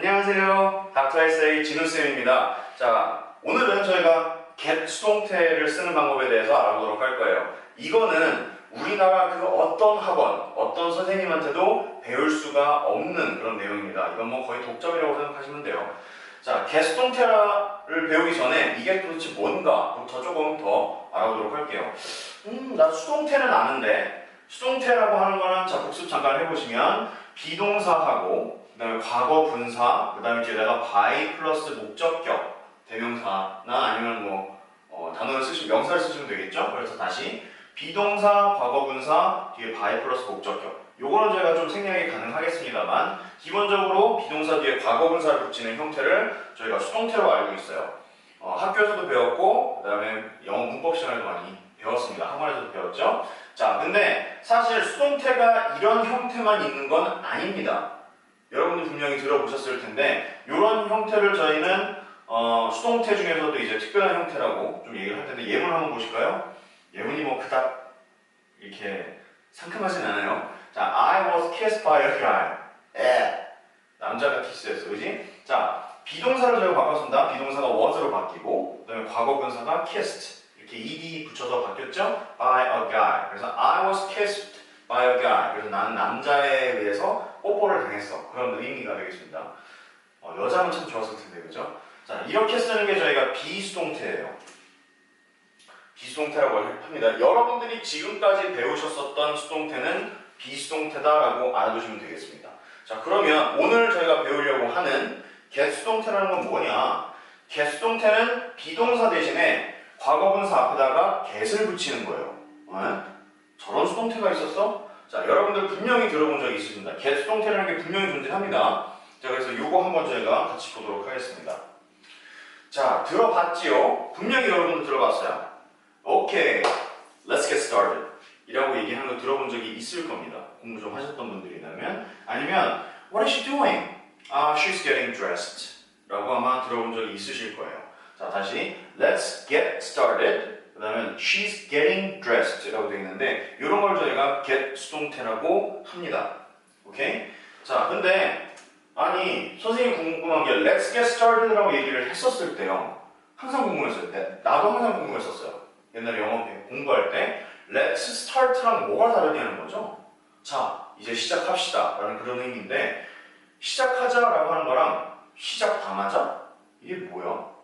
안녕하세요. 닥터에세이 진우쌤입니다. 자, 오늘은 저희가 get 수동태를 쓰는 방법에 대해서 알아보도록 할 거예요. 이거는 우리나라 그 어떤 학원, 어떤 선생님한테도 배울 수가 없는 그런 내용입니다. 이건 뭐 거의 독점이라고 생각하시면 돼요. 자, get 수동태를 배우기 전에 이게 도대체 뭔가부터 조금 더 알아보도록 할게요. 나 수동태는 아는데 수동태라고 하는 거는 자, 복습 잠깐 해보시면 비동사하고 그 다음에 과거 분사, 그 다음에 뒤에다가 by 플러스 목적격, 대명사나 아니면 단어를 쓰시면, 명사를 쓰시면 되겠죠? 그래서 다시 비동사, 과거 분사, 뒤에 by 플러스 목적격. 요거는 저희가 좀 생략이 가능하겠습니다만 기본적으로 비동사 뒤에 과거 분사를 붙이는 형태를 저희가 수동태로 알고 있어요. 학교에서도 배웠고 그 다음에 영어 문법 시간에도 많이 배웠습니다. 학원에서도 배웠죠? 자, 근데 사실 수동태가 이런 형태만 있는 건 아닙니다. 여러분들 분명히 들어보셨을 텐데 이런 형태를 저희는 수동태 중에서도 이제 특별한 형태라고 좀 얘기를 할 텐데 예문 한번 보실까요? 예문이 뭐 그닥 이렇게 상큼하진 않아요. 자, I was kissed by a guy. 남자가 키스했어, 그지? 자, 비동사를 저희가 바꿨습니다. 비동사가 was로 바뀌고 그 다음에 과거 분사가 kissed 이렇게 ed 붙여서 바뀌었죠? by a guy. 그래서 I was kissed by a guy. 그래서 나는 남자에 의해서 뽀뽀를 당했어. 그런 의미가 되겠습니다. 여자면 참 좋았을 텐데, 그죠? 자, 이렇게 쓰는 게 저희가 비수동태예요. 비수동태라고 합니다. 여러분들이 지금까지 배우셨었던 수동태는 비수동태다라고 알아두시면 되겠습니다. 자, 그러면 오늘 저희가 배우려고 하는 get 수동태라는 건 뭐냐? get 수동태는 비동사 대신에 과거분사 앞에다가 get을 붙이는 거예요. 저런 수동태가 있었어? 자, 여러분들 분명히 들어본 적이 있습니다. get 수동태라는 게 분명히 존재합니다. 자, 그래서 이거 한번 저희가 같이 보도록 하겠습니다. 자, 들어봤지요? 분명히 여러분들 들어봤어요. 오케이, let's get started 이라고 얘기하는 거 들어본 적이 있을 겁니다. 공부 좀 하셨던 분들이라면. 아니면 what is she doing? She's getting dressed 라고 아마 들어본 적이 있으실 거예요. 자, 다시 let's get started 그 다음에 she's getting dressed 라고 되어 있는데 이런 걸 저희가 get 수동태라고 합니다. 오케이? 자, 근데 아니 선생님이 궁금한 게 let's get started 라고 얘기를 했었을 때요, 항상 궁금했어요. 나도 항상 궁금했었어요. 옛날에 영어 공부할 때 let's start랑 뭐가 다르냐는 거죠. 자, 이제 시작합시다 라는 그런 의미인데 시작하자 라고 하는 거랑 시작당하자? 이게 뭐야?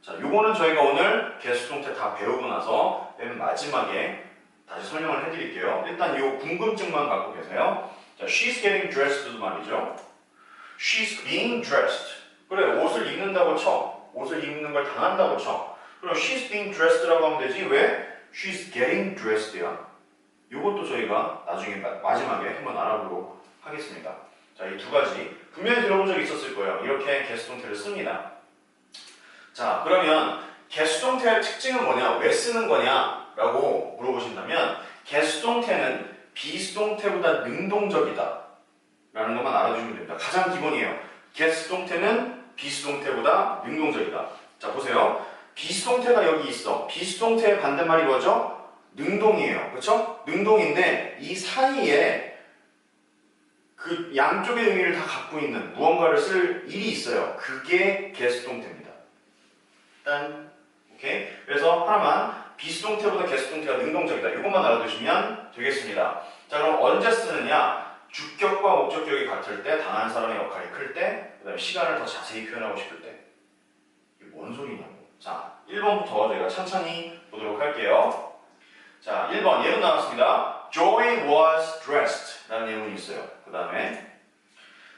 자, 요거는 저희가 오늘 get 수동태 다 배우고 나서 맨 마지막에 다시 설명을 해드릴게요. 일단 요 궁금증만 갖고 계세요. 자, she's getting dressed도 말이죠. she's being dressed. 그래, 옷을 입는다고 쳐. 옷을 입는 걸 당한다고 쳐. 그럼 she's being dressed라고 하면 되지 왜 she's getting dressed야? 요것도 저희가 나중에 마지막에 한번 알아보도록 하겠습니다. 자, 이 두 가지 분명히 들어본 적이 있었을 거예요. 이렇게 get 수동태를 씁니다. 자, 그러면 get 수동태의 특징은 뭐냐? 왜 쓰는 거냐? 라고 물어보신다면 get 수동태는 비수동태보다 능동적이다 라는 것만 알아주시면 됩니다. 가장 기본이에요. get 수동태는 비수동태보다 능동적이다. 자, 보세요. 비수동태가 여기 있어. 비수동태의 반대말이 뭐죠? 능동이에요. 그렇죠? 능동인데 이 사이에 그 양쪽의 의미를 다 갖고 있는 무언가를 쓸 일이 있어요. 그게 get 수동태입니다. 일단 오케이? 그래서 하나만 비수동태보다 get 수동태가 능동적이다. 이것만 알아두시면 되겠습니다. 자, 그럼 언제 쓰느냐? 주격과 목적격이 같을 때, 당하는 사람의 역할이 클 때, 그 다음에 시간을 더 자세히 표현하고 싶을 때. 이게 뭔 소리냐고. 자, 1번부터 저희가 천천히 보도록 할게요. 자, 1번 예문 나왔습니다. Joy was dressed 라는 예문이 있어요. 그 다음에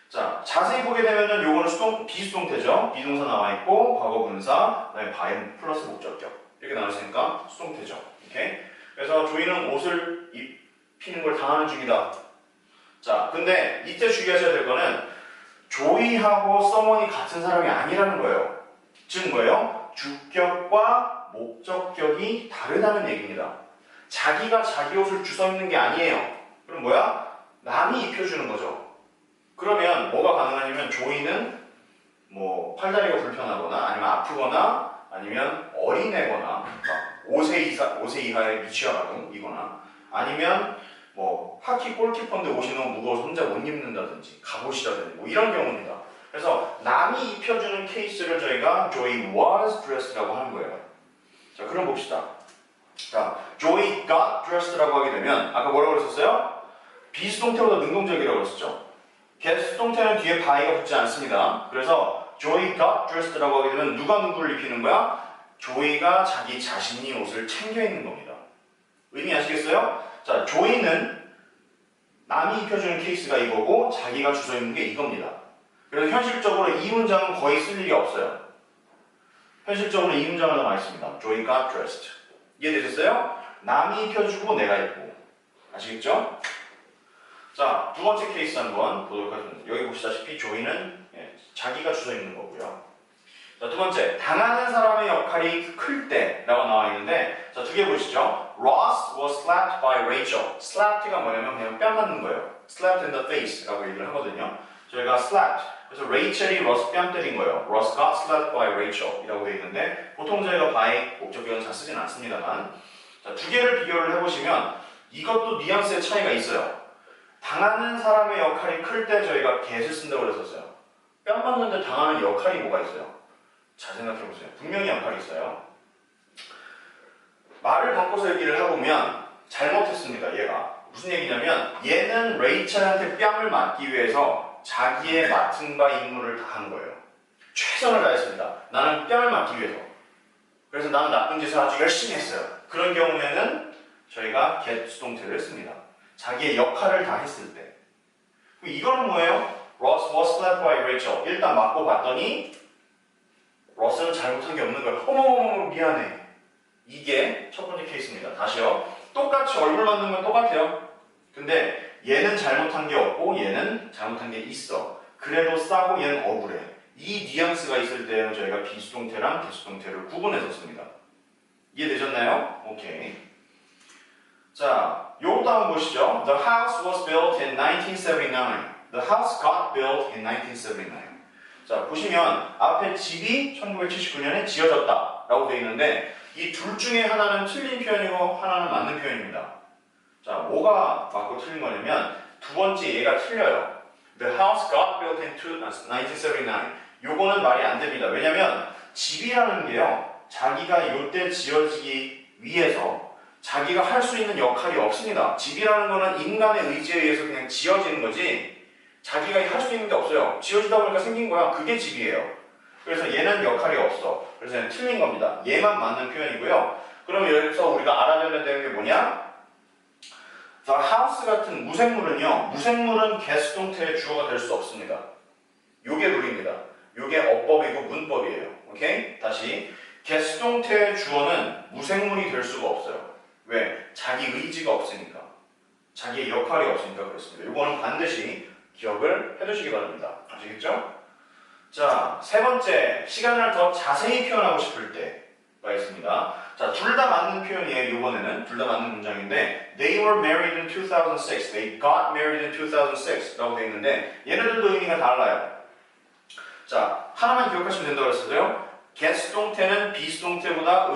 자, 자세히 보게 되면은 요거는 비수동태죠. 비동사 나와 있고 과거 분사, 그다음에 by 플러스 목적격 이렇게 나와 있으니까 수동태죠. 오케이? 그래서 조이는 옷을 입히는 걸 당하는 중이다. 자, 근데 이때 주의하셔야 될 거는 조이하고 someone이 같은 사람이 아니라는 거예요. 즉 뭐예요? 주격과 목적격이 다르다는 얘기입니다. 자기가 자기 옷을 주워 입는 게 아니에요. 그럼 뭐야? 남이 입혀주는 거죠. 그러면 뭐가 가능하냐면 조이는 뭐 팔다리가 불편하거나 아니면 아프거나 아니면 어린애거나 5세 이하의 미취학아동이거나 아니면 뭐 하키 골키퍼인데 옷이 너무 무거워서 혼자 못 입는다든지 갑옷이라든지 뭐 이런 경우입니다. 그래서 남이 입혀주는 케이스를 저희가 Joey was dressed라고 하는 거예요. 자, 그럼 봅시다. 자, Joey got dressed라고 하게 되면 아까 뭐라고 그랬었어요? 비수동태보다 능동적이라고 했었죠. get 수동태는 뒤에 by가 붙지 않습니다. 그래서 Joey got dressed라고 하게 되면 누가 누구를 입히는 거야? 조이가 자기 자신이 옷을 챙겨 입는 겁니다. 의미 아시겠어요? 자, 조이는 남이 입혀주는 케이스가 이거고 자기가 주워 입는 게 이겁니다. 그래서 현실적으로 이 문장은 거의 쓸 일이 없어요. 현실적으로 이 문장을 더 많이 씁니다. Joey got dressed. 이해되셨어요? 남이 입혀주고 내가 입고. 아시겠죠? 자, 두 번째 케이스 한번 보도록 하겠습니다. 여기 보시다시피 조이는 자기가 주워 입는 거고요. 자, 두 번째, 당하는 사람의 역할이 클 때라고 나와 있는데, 자, 두 개 보시죠. Ross was slapped by Rachel. slapped가 뭐냐면 그냥 뺨 맞는 거예요. slapped in the face라고 얘기를 하거든요. 저희가 slapped. 그래서 레이첼이 로스 뺨 때린 거예요. Ross got slapped by Rachel 이라고 되어 있는데, 보통 저희가 by 목적격은 잘 쓰진 않습니다만, 자, 두 개를 비교를 해보시면 이것도 뉘앙스의 차이가 있어요. 당하는 사람의 역할이 클 때 저희가 get을 쓴다고 그랬었어요. 뺨 맞는데 당하는 역할이 뭐가 있어요? 잘 생각해보세요. 분명히 역할이 있어요. 말을 바꿔서 얘기를 해보면 잘못했습니다. 얘가 무슨 얘기냐면 얘는 레이첼한테 뺨을 맞기 위해서 자기의 맡은 바 임무를 다 한 거예요. 최선을 다했습니다. 나는 뺨을 맞기 위해서. 그래서 나는 나쁜 짓을 아주 열심히 했어요. 그런 경우에는 저희가 get 수동태를 씁니다. 자기의 역할을 다 했을 때. 이거는 뭐예요? Ross was slapped by Rachel. 일단 맞고 봤더니 로스는 잘못한 게 없는 거예요. 어머머머 미안해. 이게 첫 번째 케이스입니다. 다시요. 똑같이 얼굴 맞는 건 똑같아요. 근데 얘는 잘못한 게 없고 얘는 잘못한 게 있어. 그래도 싸고 얘는 억울해. 이 뉘앙스가 있을 때는 저희가 비수동태랑 대수동태를 구분해서 씁니다. 이해되셨나요? 오케이. 자, 요것도 한번 보시죠. The house was built in 1979. The house got built in 1979. 자, 보시면 앞에 집이 1979년에 지어졌다 라고 되어 있는데 이 둘 중에 하나는 틀린 표현이고 하나는 맞는 표현입니다. 자, 뭐가 맞고 틀린 거냐면 두 번째 얘가 틀려요. The house got built in 1979. 요거는 말이 안 됩니다. 왜냐면 집이라는 게요, 자기가 요때 지어지기 위해서 자기가 할 수 있는 역할이 없습니다. 집이라는 거는 인간의 의지에 의해서 그냥 지어지는 거지 자기가 할 수 있는 게 없어요. 지어지다 보니까 생긴 거야. 그게 집이에요. 그래서 얘는 역할이 없어. 그래서 얘는 틀린 겁니다. 얘만 맞는 표현이고요. 그럼 여기서 우리가 알아내야 되는 게 뭐냐? The house 같은 무생물은요, 무생물은 개수동태의 주어가 될 수 없습니다. 요게 룰입니다. 요게 어법이고 문법이에요. 오케이? 다시. 개수동태의 주어는 무생물이 될 수가 없어요. 왜? 자기 의지가 없으니까. 자기의 역할이 없으니까 그렇습니다. 요거는 반드시 기억을 해두시기 바랍니다. 아시겠죠? 자, 세 번째, 시간을 더 자세히 표현하고 싶을 때가 있습니다. 자, 둘 다 맞는 표현이에요. 이번에는 둘 다 맞는 문장인데 They were married in 2006. They got married in 2006 라고 되어 있는데 얘네들도 의미가 달라요. 자, 하나만 기억하시면 된다고 했어요. get 수동태는 비수동태보다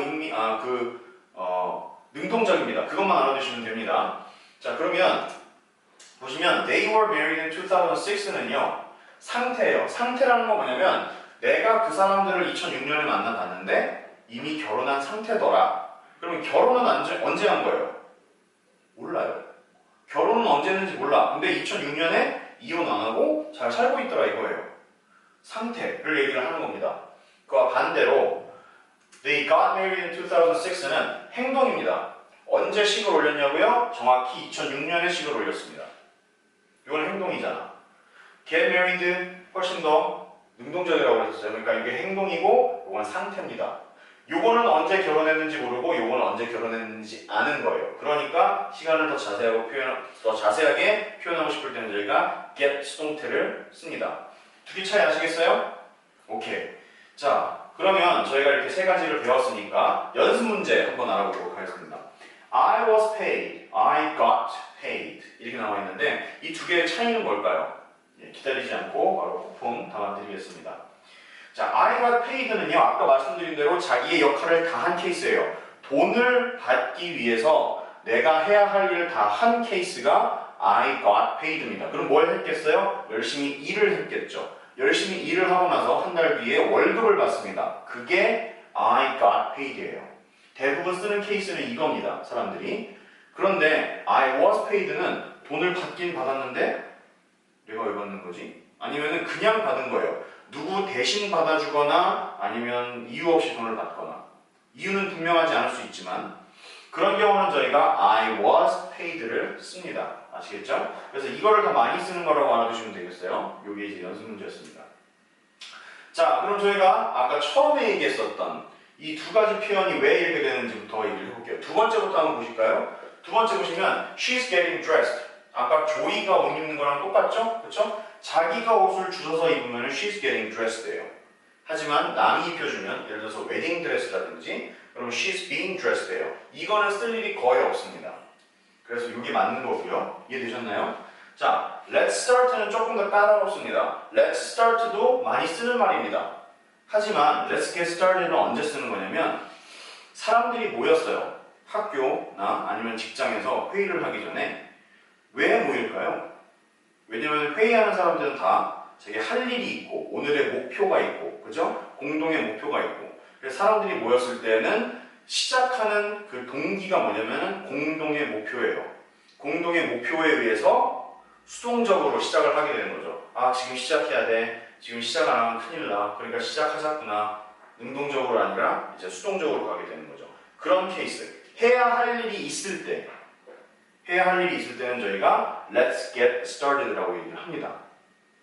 능동적입니다. 그것만 알아두시면 됩니다. 자, 그러면 보시면 They were married in 2006는요 상태예요. 상태라는 건 뭐냐면 내가 그 사람들을 2006년에 만나봤는데 이미 결혼한 상태더라. 그러면 결혼은 언제 한 거예요? 몰라요. 결혼은 언제 했는지 몰라. 근데 2006년에 이혼 안 하고 잘 살고 있더라 이거예요. 상태를 얘기를 하는 겁니다. 그와 반대로 They got married in 2006는 행동입니다. 언제 식을 올렸냐고요? 정확히 2006년에 식을 올렸습니다. 이건 행동이잖아. Get married 훨씬 더 능동적이라고 했었어요. 그러니까 이게 행동이고 이건 상태입니다. 요거는 언제 결혼했는지 모르고 요거는 언제 결혼했는지 아는 거예요. 그러니까 시간을 더 자세하게 표현하고 싶을 때는 저희가 get 수동태를 씁니다. 두 개 차이 아시겠어요? 오케이. 자, 그러면 저희가 이렇게 세 가지를 배웠으니까 연습 문제 한번 알아보도록 하겠습니다. I was paid, I got paid 이렇게 나와 있는데 이 두 개의 차이는 뭘까요? 기다리지 않고 바로 폭풍 담아드리겠습니다. 자, I got paid는요 아까 말씀드린 대로 자기의 역할을 다 한 케이스예요. 돈을 받기 위해서 내가 해야 할 일을 다 한 케이스가 I got paid입니다. 그럼 뭘 했겠어요? 열심히 일을 했겠죠. 열심히 일을 하고 나서 한 달 뒤에 월급을 받습니다. 그게 I got paid예요. 대부분 쓰는 케이스는 이겁니다. 사람들이. 그런데 I was paid는 돈을 받긴 받았는데 내가 왜 받는 거지? 아니면 그냥 받은 거예요. 누구 대신 받아주거나 아니면 이유 없이 돈을 받거나. 이유는 분명하지 않을 수 있지만 그런 경우는 저희가 I was paid를 씁니다. 아시겠죠? 그래서 이거를 더 많이 쓰는 거라고 알아두시면 되겠어요. 이게 이제 연습 문제였습니다. 자, 그럼 저희가 아까 처음에 얘기했었던 이 두 가지 표현이 왜 이렇게 되는지부터 얘기를 해볼게요. 두 번째부터 한번 보실까요? 두 번째 보시면 She's getting dressed. 아까 조이가 옷 입는 거랑 똑같죠? 그쵸? 자기가 옷을 주워서 입으면 She's getting dressed예요. 하지만 남이 입혀주면 예를 들어서 웨딩 드레스라든지 그러면 She's being dressed예요. 이거는 쓸 일이 거의 없습니다. 그래서 이게 맞는 거고요. 이해되셨나요? 자, let's start는 조금 더 까다롭습니다. let's start도 많이 쓰는 말입니다. 하지만 let's get started는 언제 쓰는 거냐면 사람들이 모였어요. 학교나 아니면 직장에서 회의를 하기 전에 왜 모일까요? 왜냐면 회의하는 사람들은 다 자기 할 일이 있고 오늘의 목표가 있고 그죠? 공동의 목표가 있고 그래서 사람들이 모였을 때는 시작하는 그 동기가 뭐냐면 공동의 목표예요. 공동의 목표에 의해서 수동적으로 시작을 하게 되는 거죠. 아, 지금 시작해야 돼. 지금 시작 안 하면 큰일 나. 그러니까 시작하자꾸나. 능동적으로 아니라 이제 수동적으로 가게 되는 거죠. 그런 케이스. 해야 할 일이 있을 때, 는 저희가 let's get started라고 얘기를 합니다.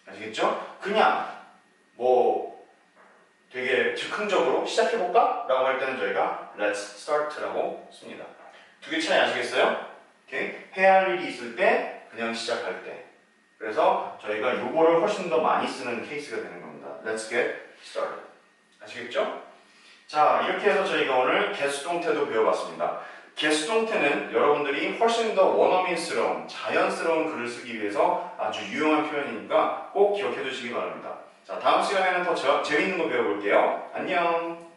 아시겠죠? 그냥 뭐 되게 즉흥적으로 시작해볼까? 라고 할 때는 저희가 let's start라고 씁니다. 두 개 차이 아시겠어요? 오케이? 해야 할 일이 있을 때, 그냥 시작할 때. 그래서 저희가 요거를 훨씬 더 많이 쓰는 케이스가 되는 겁니다. Let's get started. 아시겠죠? 자, 이렇게 해서 저희가 오늘 개수동태도 배워봤습니다. 개수동태는 여러분들이 훨씬 더 원어민스러운, 자연스러운 글을 쓰기 위해서 아주 유용한 표현이니까 꼭 기억해 두시기 바랍니다. 자, 다음 시간에는 더 재밌는 거 배워볼게요. 안녕!